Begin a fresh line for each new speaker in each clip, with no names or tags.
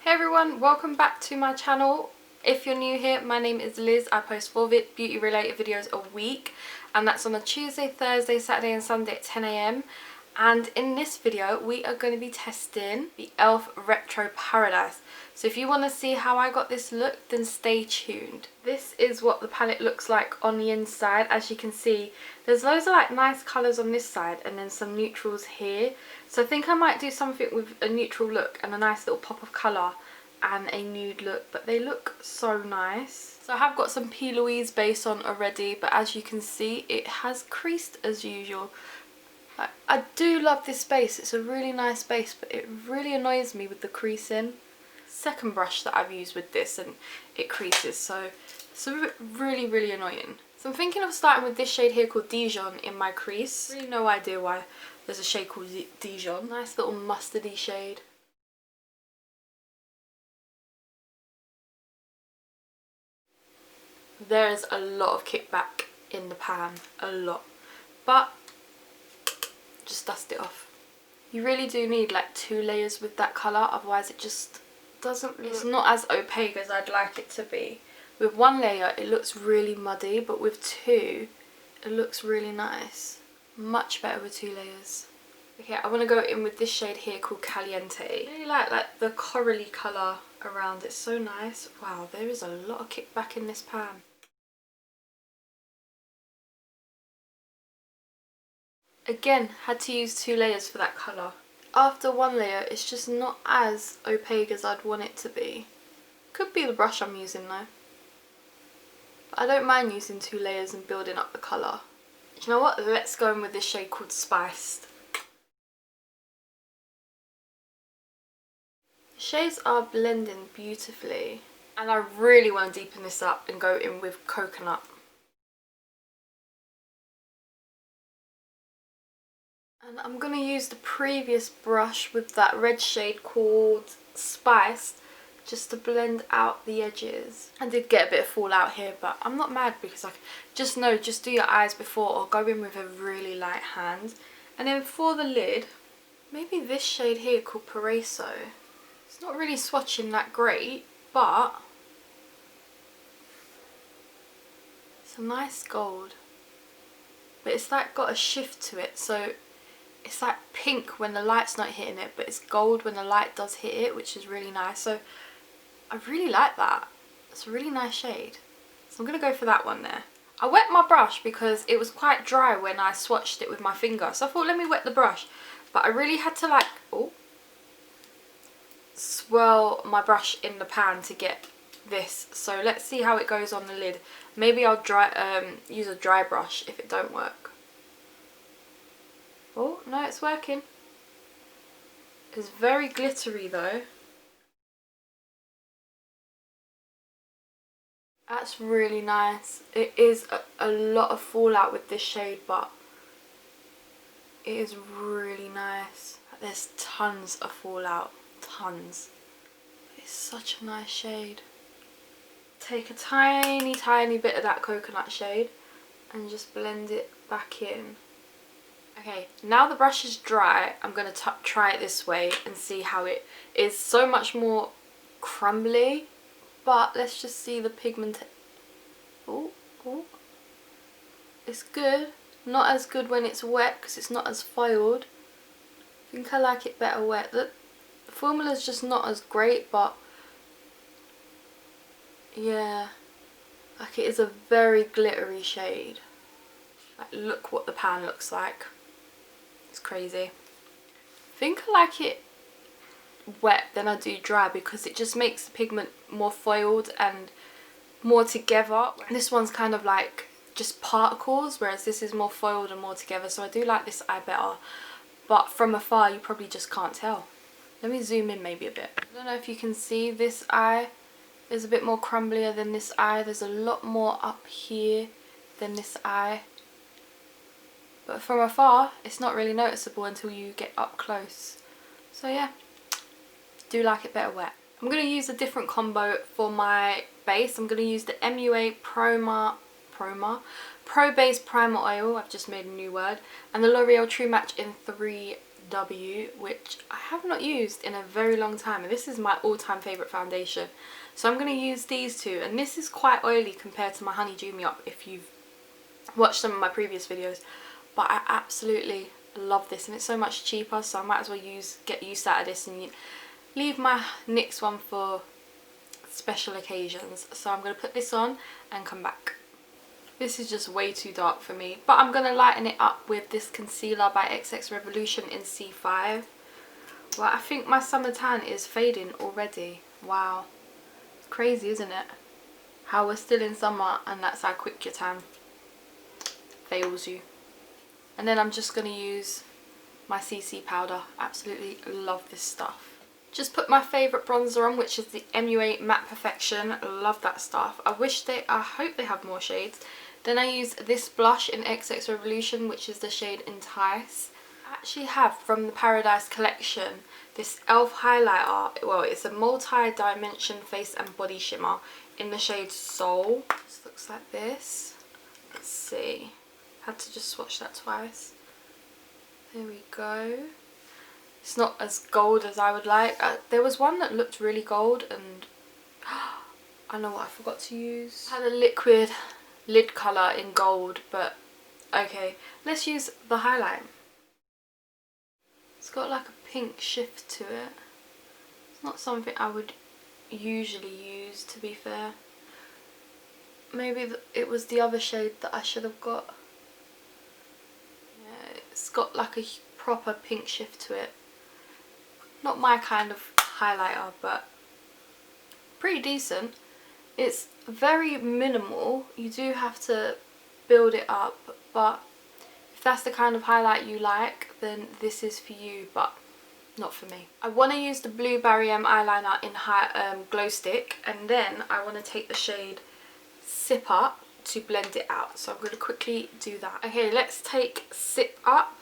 Hey everyone, welcome back to my channel. If you're new here, my name is Liz. I post 4 beauty related videos a week, and that's on a Tuesday, Thursday, Saturday and Sunday at 10 AM. And in this video we are going to be testing the e.l.f. Retro Paradise. So if you want to see how I got this look, then stay tuned. This is what the palette looks like on the inside. As you can see, there's loads of like nice colours on this side and then some neutrals here. So I think I might do something with a neutral look and a nice little pop of colour and a nude look, but they look so nice. So I have got some P. Louise base on already, but as you can see it has creased as usual. I do love this base, it's a really nice base, but it really annoys me with the creasing. Second brush that I've used with this and it creases, so it's really annoying. So I'm thinking of starting with this shade here called Dijon in my crease. Really no idea why there's a shade called Dijon. Nice little mustardy shade. There is a lot of kickback in the pan, a lot, but just dust it off. You really do need like 2 layers with that colour, otherwise it just doesn't look, it's not as opaque as I'd like it to be. With 1 layer it looks really muddy, but with 2 it looks really nice. Much better with 2 layers. Okay, I want to go in with this shade here called Caliente. I really like the corally colour around it, so nice. Wow, there is a lot of kickback in this pan. Again, had to use 2 layers for that colour. After 1 layer, it's just not as opaque as I'd want it to be. Could be the brush I'm using though. But I don't mind using 2 layers and building up the colour. Do you know what? Let's go in with this shade called Spiced. The shades are blending beautifully. And I really want to deepen this up and go in with Coconut. And I'm going to use the previous brush with that red shade called Spiced just to blend out the edges. I did get a bit of fallout here, but I'm not mad because I just do your eyes before or go in with a really light hand. And then for the lid, maybe this shade here called Paraiso. It's not really swatching that great, but it's a nice gold. But it's like got a shift to it, so it's like pink when the light's not hitting it, but it's gold when the light does hit it, which is really nice. So I really like that. It's a really nice shade. So I'm going to go for that one there. I wet my brush because it was quite dry when I swatched it with my finger. So I thought, let me wet the brush. But I really had to like, swirl my brush in the pan to get this. So let's see how it goes on the lid. Maybe I'll use a dry brush if it don't work. Oh, no, it's working. It's very glittery though. That's really nice. It is a lot of fallout with this shade, but it is really nice. There's tons of fallout. Tons. It's such a nice shade. Take a tiny bit of that coconut shade and just blend it back in. Okay, now the brush is dry, I'm going to try it this way and see how it is. So much more crumbly, but let's just see the pigment. Oh, it's good. Not as good when it's wet because it's not as foiled. I think I like it better wet. The formula's just not as great, but yeah, like it is a very glittery shade. Like, look what the pan looks like. It's crazy. I think I like it wet than I do dry because it just makes the pigment more foiled and more together. This one's kind of like just particles, whereas this is more foiled and more together. So I do like this eye better, but from afar you probably just can't tell. Let me zoom in maybe a bit. I don't know if you can see, this eye is a bit more crumblier than this eye. There's a lot more up here than this eye. But from afar, it's not really noticeable until you get up close. So yeah, do like it better wet. I'm going to use a different combo for my base. I'm going to use the MUA Pro Base Primer Oil. I've just made a new word. And the L'Oreal True Match in 3 W, which I have not used in a very long time, and this is my all-time favourite foundation. So I'm going to use these two, and this is quite oily compared to my Honeydew Me Up if you've watched some of my previous videos, but I absolutely love this, and it's so much cheaper, so I might as well get used out of this and leave my NYX one for special occasions. So I'm going to put this on and come back. This is just way too dark for me, but I'm going to lighten it up with this concealer by XX Revolution in C5. Well, I think my summer tan is fading already. Wow. Crazy, isn't it? How we're still in summer and that's how quick your tan fails you. And then I'm just going to use my CC powder. Absolutely love this stuff. Just put my favourite bronzer on, which is the MUA Matte Perfection. Love that stuff. I hope they have more shades. Then I use this blush in XX Revolution, which is the shade Entice. I actually have from the Paradise collection this e.l.f. highlighter. Well, it's a multi-dimension face and body shimmer in the shade Soul. This looks like this. Let's see. Had to just swatch that twice. There we go. It's not as gold as I would like. There was one that looked really gold, and I know what I forgot to use. I had a liquid lid colour in gold, but okay. Let's use the highlight. It's got like a pink shift to it. It's not something I would usually use, to be fair. Maybe it was the other shade that I should have got. Yeah, it's got like a proper pink shift to it. Not my kind of highlighter, but pretty decent. It's very minimal. You do have to build it up, but if that's the kind of highlight you like, then this is for you, but not for me. I want to use the blue Barry M eyeliner in Glow Stick, and then I want to take the shade Sip Up to blend it out. So I'm going to quickly do that. Okay, let's take Sip Up.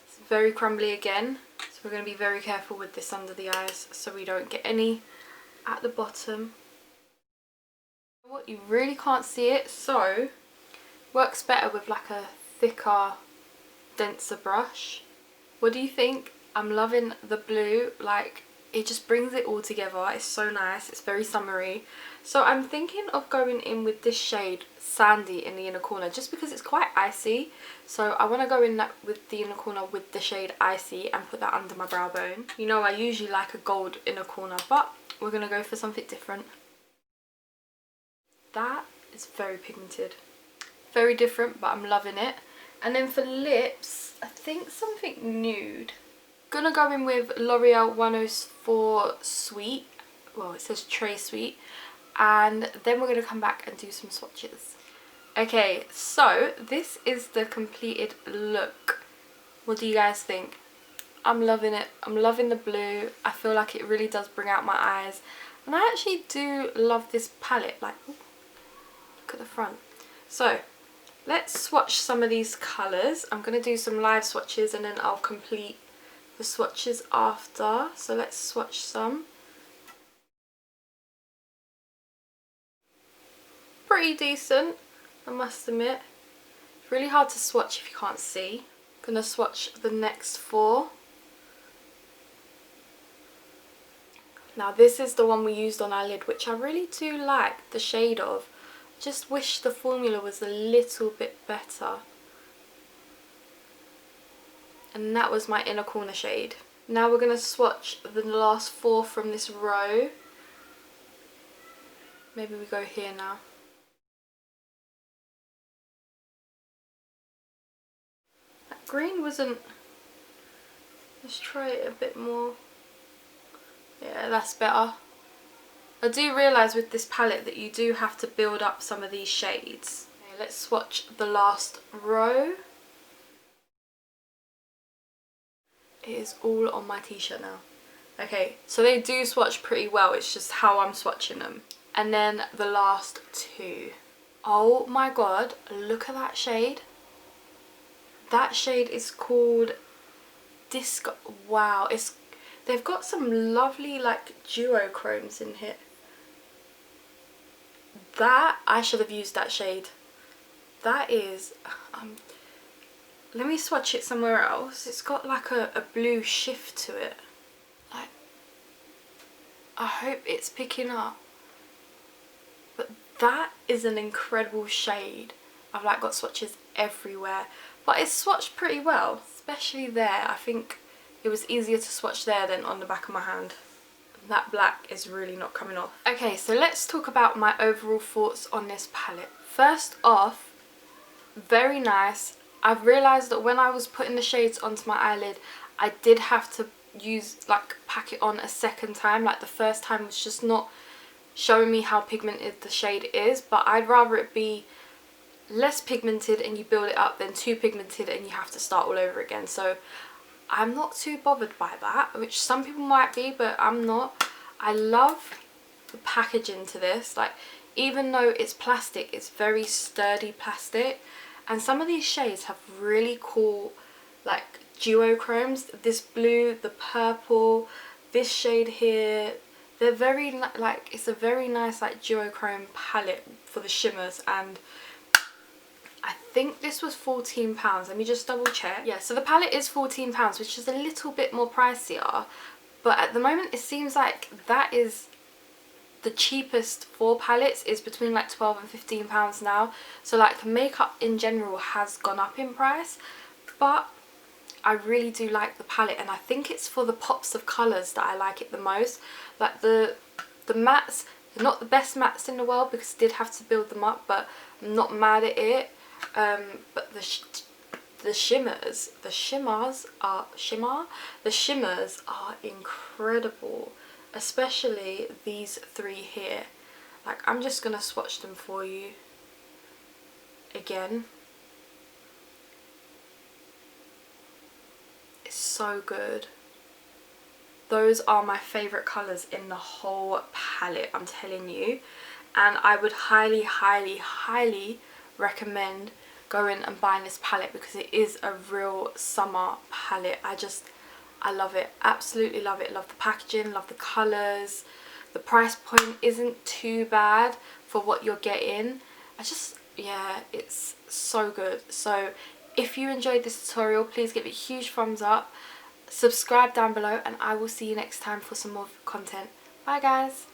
It's very crumbly again. So we're going to be very careful with this under the eyes so we don't get any at the bottom. What, you really can't see it, so works better with like a thicker, denser brush. What do you think? I'm loving the blue, like it just brings it all together. It's so nice, it's very summery. So I'm thinking of going in with this shade Sandy in the inner corner, just because it's quite icy. So I want to go in with the inner corner with the shade Icy and put that under my brow bone. You know, I usually like a gold inner corner, but we're going to go for something different. That is very pigmented. Very different, but I'm loving it. And then for lips, I think something nude. Gonna go in with L'Oreal 104 Sweet. Well, it says Tray Sweet. And then we're going to come back and do some swatches. Okay, so this is the completed look. What do you guys think? I'm loving it. I'm loving the blue. I feel like it really does bring out my eyes. And I actually do love this palette. Like, ooh, look at the front. So, let's swatch some of these colours. I'm going to do some live swatches and then I'll complete the swatches after. So let's swatch some. Pretty decent, I must admit. It's really hard to swatch if you can't see. I'm gonna swatch the next four. Now this is the one we used on our lid, which I really do like the shade of. Just wish the formula was a little bit better. And that was my inner corner shade. Now we're gonna swatch the last four from this row. Maybe we go here now. Green wasn't, let's try it a bit more. Yeah, that's better. I do realise with this palette that you do have to build up some of these shades. Okay, let's swatch the last row. It is all on my t-shirt now. Okay, so they do swatch pretty well, it's just how I'm swatching them. And then the last two. Oh my god, look at that shade. That shade is called Disco. Wow, they've got some lovely like duochromes in here. That, I should have used that shade. That is, let me swatch it somewhere else. It's got like a blue shift to it. Like, I hope it's picking up. But that is an incredible shade. I've like got swatches everywhere, but it's swatched pretty well, especially there. I think it was easier to swatch there than on the back of my hand. That black is really not coming off. Okay, so let's talk about my overall thoughts on this palette. First off, very nice. I've realised that when I was putting the shades onto my eyelid, I did have to pack it on a second time. Like the first time was just not showing me how pigmented the shade is, but I'd rather it be less pigmented and you build it up than too pigmented and you have to start all over again. So I'm not too bothered by that, which some people might be, but I'm not. I love the packaging to this. Like, even though it's plastic, it's very sturdy plastic, and some of these shades have really cool like duochromes. This blue, the purple, this shade here, they're very like, it's a very nice like duochrome palette for the shimmers. And I think this was £14. Let me just double check. Yeah, so the palette is £14, which is a little bit more pricier, but at the moment it seems like that is the cheapest for palettes, is between like £12 and £15 now. So like makeup in general has gone up in price, but I really do like the palette, and I think it's for the pops of colours that I like it the most. Like the mattes, they're not the best mattes in the world because I did have to build them up, but I'm not mad at it. But the shimmers are incredible, especially these three here. Like, I'm just gonna swatch them for you again. It's so good. Those are my favourite colours in the whole palette, I'm telling you. And I would highly, highly, highly recommend going and buying this palette because it is a real summer palette. I love it, absolutely love it. Love the packaging, love the colours. The price point isn't too bad for what you're getting. Yeah, it's so good. So if you enjoyed this tutorial, please give it a huge thumbs up, subscribe down below, and I will see you next time for some more content. Bye guys.